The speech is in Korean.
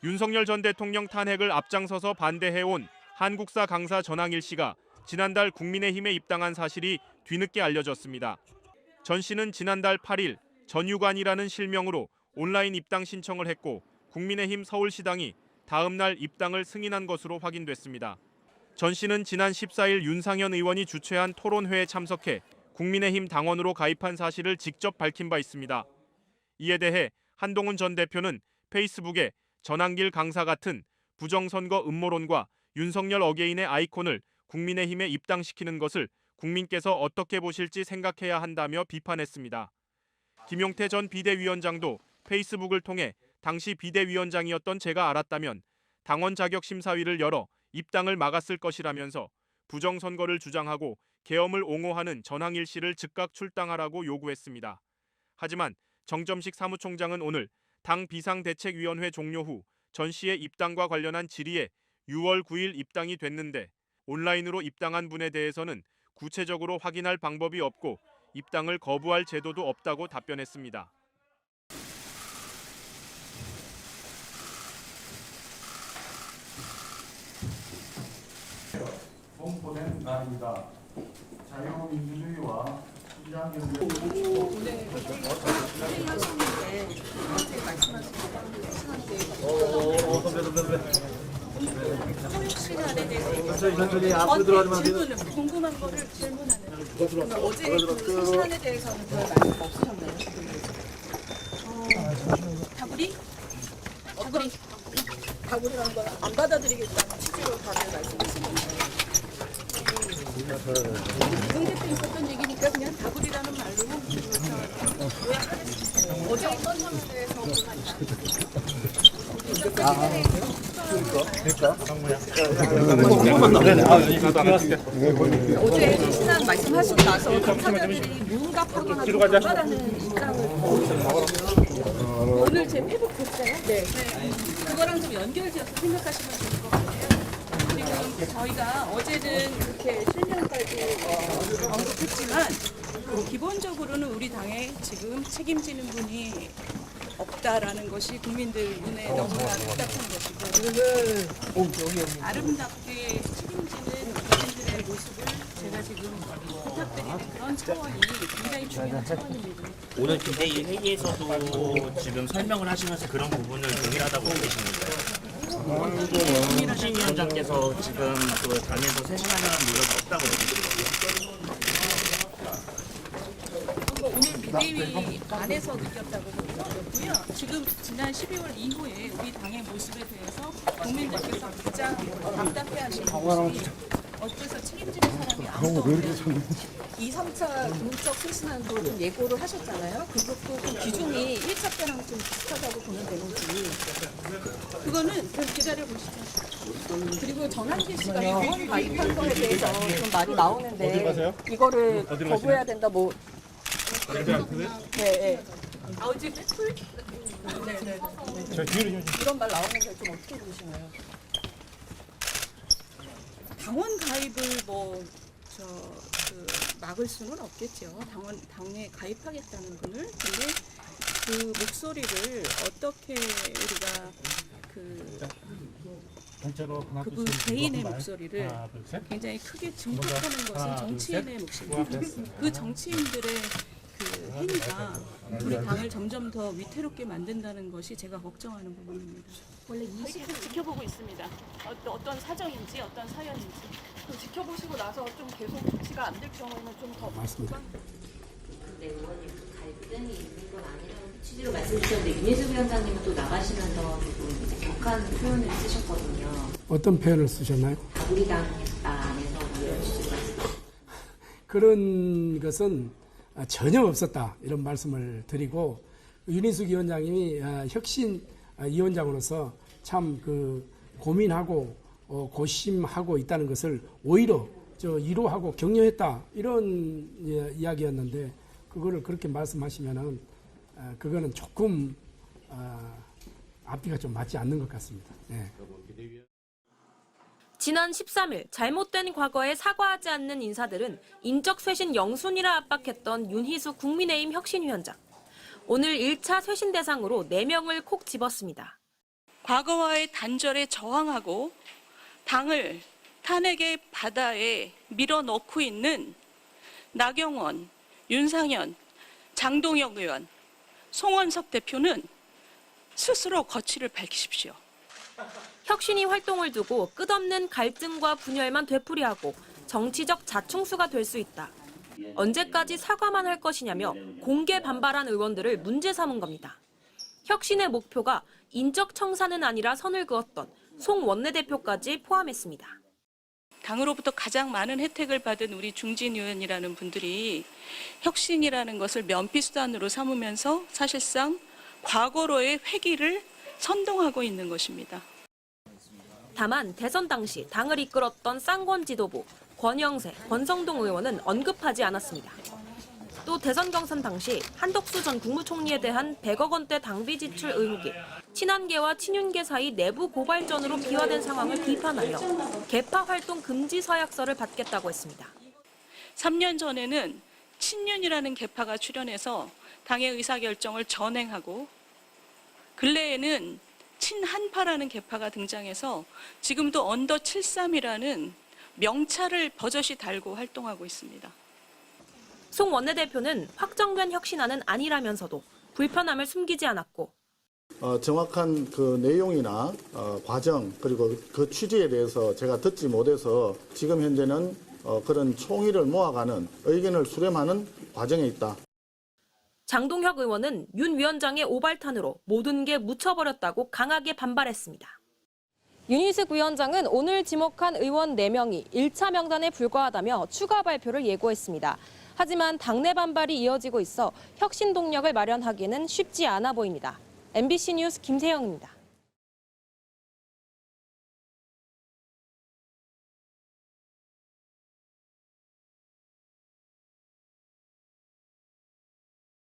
윤석열 전 대통령 탄핵을 앞장서서 반대해온 한국사 강사 전항일 씨가 지난달 국민의힘에 입당한 사실이 뒤늦게 알려졌습니다. 전 씨는 지난달 8일 전유관이라는 실명으로 온라인 입당 신청을 했고 국민의힘 서울시당이 다음 날 입당을 승인한 것으로 확인됐습니다. 전 씨는 지난 14일 윤상현 의원이 주최한 토론회에 참석해 국민의힘 당원으로 가입한 사실을 직접 밝힌 바 있습니다. 이에 대해 한동훈 전 대표는 페이스북에 전한길 강사 같은 부정선거 음모론과 윤석열 어게인의 아이콘을 국민의힘에 입당시키는 것을 국민께서 어떻게 보실지 생각해야 한다며 비판했습니다. 김용태 전 비대위원장도 페이스북을 통해 당시 비대위원장이었던 제가 알았다면 당원 자격 심사위를 열어 입당을 막았을 것이라면서 부정선거를 주장하고 계엄을 옹호하는 전항일 씨를 즉각 출당하라고 요구했습니다. 하지만 정점식 사무총장은 오늘 당 비상대책위원회 종료 후 전 씨의 입당과 관련한 질의에 6월 9일 입당이 됐는데 온라인으로 입당한 분에 대해서는 구체적으로 확인할 방법이 없고 입당을 거부할 제도도 없다고 답변했습니다. 공포된 날입니다. 자유민주주의와 시장경제 시간에 대해서 질문을 궁금한 거를 질문하는. 그러면 어제 그 시간에 대해서는 별 말씀 없으셨나요? 다구리라는 걸 안 받아들이겠다는 취지로 다들 말씀하시는데 이동재 때 있었던 얘기니까 그냥 다구리라는 말로 어제 어떤 점에 대해서 어제 실시간 말씀하시고 나서 당사자들이 융갑하거나 반발하는 입장을 오늘 제 페북 봤어요? 네. 그거랑 좀 연결지어서 생각하시면 될 것 같아요. 그리고 저희가 어제는 그렇게 실명까지 언급했지만 기본적으로는 우리 당에 지금 책임지는 분이 없다라는 것이 국민들 눈에 너무나 답답한 것이고 아름답게 책임지는 국민들의 모습을 제가 지금 부탁드리는 그런 차원이 굉장히 중요한 차원입니다. 오늘 비대위 회의에서도 지금 설명을 하시면서 그런 부분을 동일하다고 보시는 거예요? 혁신위원장께서 지금 그 당에서 쇄신하려는 노력이 없다고 느끼시는 거예요? 오늘 비대위 안에서 느꼈다고 느꼈고요. 지금 지난 12월 이후에 우리 당의 모습에 대해서 국민들께서 가장 답답해하시는 것이 어째서 책임지는 사람이 아무도 없는 2, 3차 공적 쇄신안도 좀 예고를 하셨잖아요. 그것도 좀 비중이 1차 때랑 좀 비슷하다고 보면 되는지 그거는 좀 기다려보시죠. 그리고 전한길 씨가 병원 가입한 거에 대해서 좀 말이 나오는데 이거를 거부해야 된다 뭐 네. 어제 이런 말 나오는데 좀 어떻게 보시나요? 당원 가입을 막을 수는 없겠죠. 당에 가입하겠다는 분을. 근데 그 목소리를 어떻게 우리가 그분 개인의 목소리를 굉장히 크게 증폭하는 것은 정치인의 목소리입니다. 그 정치인들의 그 행위가 우리 당을 점점 더 위태롭게 만든다는 것이 제가 걱정하는 부분입니다. 원래 계속 지켜보고 있습니다. 어떤 사정인지 어떤 사연인지 지켜보시고 나서 좀 계속 조치가 안 될 경우에는 좀 더 맞습니다. 근데 의원님 갈등이 있는 건 아니라는 취지로 말씀 주셨는데 윤희숙 위원장님은 또 나가시면서 이제 격한 표현을 쓰셨거든요. 어떤 표현을 쓰셨나요? 우리 당 안에서 이런 취지로 그런 것은 전혀 없었다 이런 말씀을 드리고 윤희숙 위원장님이 혁신 위원장으로서 참 고민하고 고심하고 있다는 것을 오히려 위로하고 격려했다 이런 이야기였는데 그거를 그렇게 말씀하시면은 그거는 조금 앞뒤가 좀 맞지 않는 것 같습니다. 네. 지난 13일 잘못된 과거에 사과하지 않는 인사들은 인적 쇄신 영순이라 압박했던 윤희숙 국민의힘 혁신위원장. 오늘 1차 쇄신 대상으로 4명을 콕 집었습니다. 과거와의 단절에 저항하고 당을 탄핵의 바다에 밀어넣고 있는 나경원, 윤상현, 장동혁 의원, 송원석 대표는 스스로 거취를 밝히십시오. 혁신이 활동을 두고 끝없는 갈등과 분열만 되풀이하고 정치적 자충수가 될 수 있다. 언제까지 사과만 할 것이냐며 공개 반발한 의원들을 문제 삼은 겁니다. 혁신의 목표가 인적 청산은 아니라 선을 그었던 송 원내대표까지 포함했습니다. 당으로부터 가장 많은 혜택을 받은 우리 중진 의원이라는 분들이 혁신이라는 것을 면피수단으로 삼으면서 사실상 과거로의 회귀를 선동하고 있는 것입니다. 다만 대선 당시 당을 이끌었던 쌍권 지도부, 권영세, 권성동 의원은 언급하지 않았습니다. 또 대선 경선 당시 한덕수 전 국무총리에 대한 100억 원대 당비 지출 의혹이 친한계와 친윤계 사이 내부 고발전으로 비화된 상황을 비판하며 개파 활동 금지 서약서를 받겠다고 했습니다. 3년 전에는 친윤이라는 개파가 출연해서 당의 의사결정을 전행하고 근래에는 친한파라는 개파가 등장해서 지금도 언더 73이라는 명찰을 버젓이 달고 활동하고 있습니다. 송 원내대표는 확정된 혁신안은 아니라면서도 불편함을 숨기지 않았고 정확한 그 내용이나 과정 그리고 그 취지에 대해서 제가 듣지 못해서 지금 현재는 그런 총의를 모아가는 의견을 수렴하는 과정에 있다. 장동혁 의원은 윤 위원장의 오발탄으로 모든 게 묻혀버렸다고 강하게 반발했습니다. 윤희숙 위원장은 오늘 지목한 의원 4명이 1차 명단에 불과하다며 추가 발표를 예고했습니다. 하지만 당내 반발이 이어지고 있어 혁신 동력을 마련하기는 쉽지 않아 보입니다. MBC 뉴스 김세영입니다.